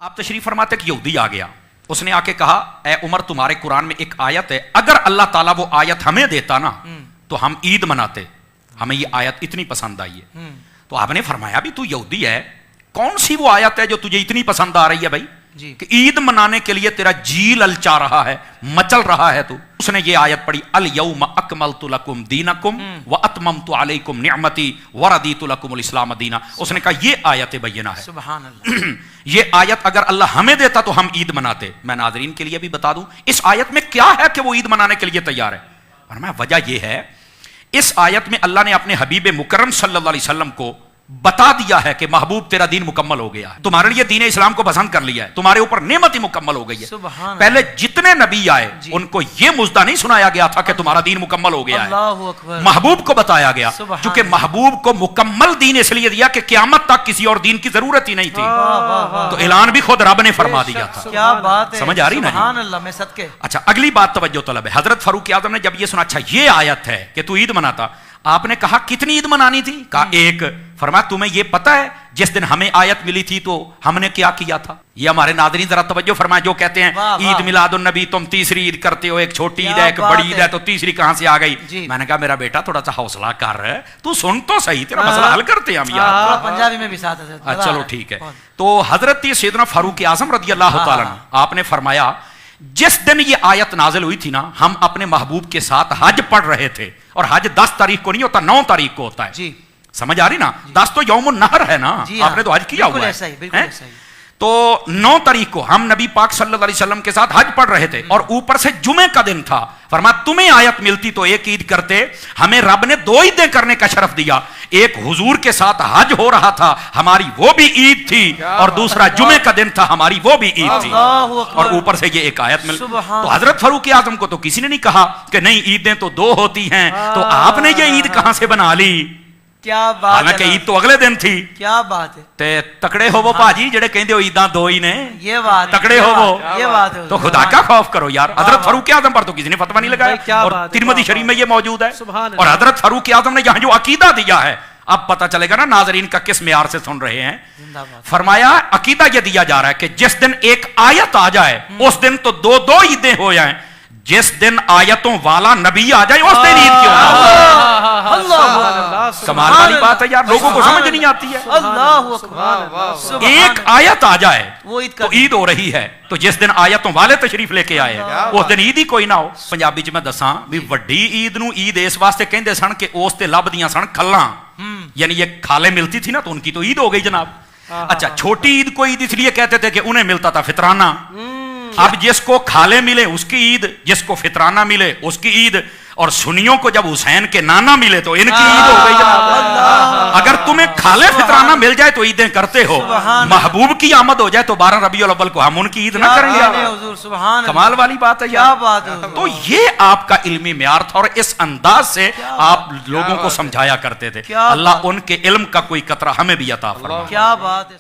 آپ تشریف فرماتے کہ یہودی آ گیا، اس نے آ کے کہا اے عمر تمہارے قرآن میں ایک آیت ہے، اگر اللہ تعالیٰ وہ آیت ہمیں دیتا نا تو ہم عید مناتے، ہمیں یہ آیت اتنی پسند آئی ہے۔ تو آپ نے فرمایا بھی تو یہودی ہے، کون سی وہ آیت ہے جو تجھے اتنی پسند آ رہی ہے بھائی کہ عید منانے کے لیے تیرا جی للچا رہا ہے، مچل رہا ہے تو؟ اس نے یہ آیت پڑھی الیوم اکملت لکم دینکم واتممت علیکم نعمتی ورضیت لکم الاسلام دینا۔ اس نے کہا یہ آیت بینہ ہے، سبحان اللہ۔ یہ آیت اگر اللہ ہمیں دیتا تو ہم عید مناتے۔ میں ناظرین کے لیے بھی بتا دوں اس آیت میں کیا ہے کہ وہ عید منانے کے لیے تیار ہے۔ فرمایا وجہ یہ ہے، اس آیت میں اللہ نے اپنے حبیب مکرم صلی اللہ علیہ وسلم کو بتا دیا ہے کہ محبوب تیرا دین مکمل ہو گیا ہے، تمہارے لیے دین اسلام کو پسند کر لیا ہے، تمہارے اوپر نعمت ہی مکمل ہو گئی ہے۔ پہلے جتنے نبی آئے ان کو یہ مژدہ نہیں سنایا گیا تھا کہ تمہارا دین مکمل ہو گیا ہے، محبوب کو بتایا گیا، چونکہ محبوب کو مکمل دین اس لیے دیا کہ قیامت تک کسی اور دین کی ضرورت ہی نہیں تھی، تو اعلان بھی خود رب نے فرما دیا تھا۔ کیا بات ہے، سمجھ آ رہی نا؟ سبحان اللہ، میں صدقے۔ اچھا اگلی بات توجہ طلب ہے، حضرت فاروق اعظم نے جب یہ سنا اچھا یہ آیت ہے کہ تو عید مناتا، آپ نے کہا کتنی عید منانی تھی؟ کہا ایک۔ فرمایا تمہیں یہ پتا ہے جس دن ہمیں آیت ملی تھی تو ہم نے کیا کیا تھا؟ یہ ہمارے ناظرین ذرا توجہ فرمائیں، جو کہتے ہیں عید میلاد النبی تم تیسری عید کرتے ہو، ایک چھوٹی عید ہے ایک بڑی عید ہے، تو تیسری کہاں سے آ گئی؟ میں نے کہا میرا بیٹا تھوڑا سا حوصلہ کر، تو سن تو صحیح، تیرا مسئلہ حل کرتے ہیں ہم یار، پنجابی میں بھی ساتھ ہے۔ چلو ٹھیک ہے۔ تو حضرت سیدنا فاروق اعظم رضی اللہ تعالیٰ عنہ آپ نے فرمایا جس دن یہ آیت نازل ہوئی تھی نا، ہم اپنے محبوب کے ساتھ حج پڑھ رہے تھے، اور حج 10 تاریخ کو نہیں ہوتا، 9 تاریخ کو ہوتا ہے۔ سمجھ آ رہی نا؟ 10 تو یوم النہر ہے نا، آپ نے تو حج کیا ہوا ہے۔ تو 9 تاریخ کو ہم نبی پاک صلی اللہ علیہ وسلم کے ساتھ حج پڑھ رہے تھے، اور اوپر سے جمعے کا دن تھا۔ فرمایا تمہیں آیت ملتی تو ایک عید کرتے، ہمیں رب نے 2 عیدیں کرنے کا شرف دیا، ایک حضور کے ساتھ حج ہو رہا تھا، ہماری وہ بھی عید تھی، اور دوسرا جمعے کا دن تھا، ہماری وہ بھی عید تھی، اور اوپر سے یہ ایک آیت مل۔ تو حضرت فاروق اعظم کو تو کسی نے نہیں کہا کہ نہیں عیدیں تو 2 ہوتی ہیں، تو آپ نے یہ عید کہاں سے بنا لی؟ کیا بات ہے، حالانکہ عید تو اگلے دن تھی۔ کیا بات ہے، تے تکڑے ہو وہ باجی جڑے کہندے ہو عیداں 2 ہی نے، یہ بات تکڑے ہو وہ، یہ بات ہے، تو خدا کا خوف کرو یار۔ حضرت فاروق اعظم پر تو کسی نے فتویٰ نہیں لگایا، اور ترمذی شریف میں یہ موجود ہے، اور حضرت فاروق اعظم نے یہاں جو عقیدہ دیا ہے، اب پتہ چلے گا نا ناظرین کا کس معیار سے سن رہے ہیں۔ فرمایا عقیدہ یہ دیا جا رہا ہے کہ جس دن ایک آیت آ جائے اس دن تو 2 عیدیں ہو جائیں، جس دن آیتوں والا نبی آ جائے اس دن عید کیوں نہ ہو؟ کمال والی بات ہے یار، لوگوں کو سمجھ نہیں آتی ہے۔ اللہ اکبر، ایک آیت آ جائے تو عید ہو رہی ہے، تو جس دن آیتوں والے تشریف لے کے آئے ہیں اس دن عید ہی کوئی نہ ہو۔ پنجابی چ میں دساں بھی وڈی عید نو عید اس واسطے کہندے سن کہ اس تے لبدیاں سن کھلاں، یعنی یہ کھالے ملتی تھی نا تو ان کی تو عید ہو گئی جناب۔ اچھا چھوٹی عید کو عید اس لیے کہتے تھے کہ انہیں ملتا تھا فطرانہ، اب جس کو کھالے ملے اس کی عید، جس کو فطرانہ ملے اس کی عید، اور سنیوں کو جب حسین کے نانا ملے تو ان کی عید ہو گئی جناب۔ اگر تمہیں کھالے فطرانہ مل جائے تو عیدیں کرتے ہو، محبوب کی آمد ہو جائے تو 12 ربیع الاول کو ہم ان کی عید نہ کریں گے؟ کمال والی بات ہے یار۔ تو یہ آپ کا علمی معیار تھا، اور اس انداز سے آپ لوگوں کو سمجھایا کرتے تھے۔ اللہ ان کے علم کا کوئی قطرہ ہمیں بھی عطا فرمائے۔ کیا بات ہے۔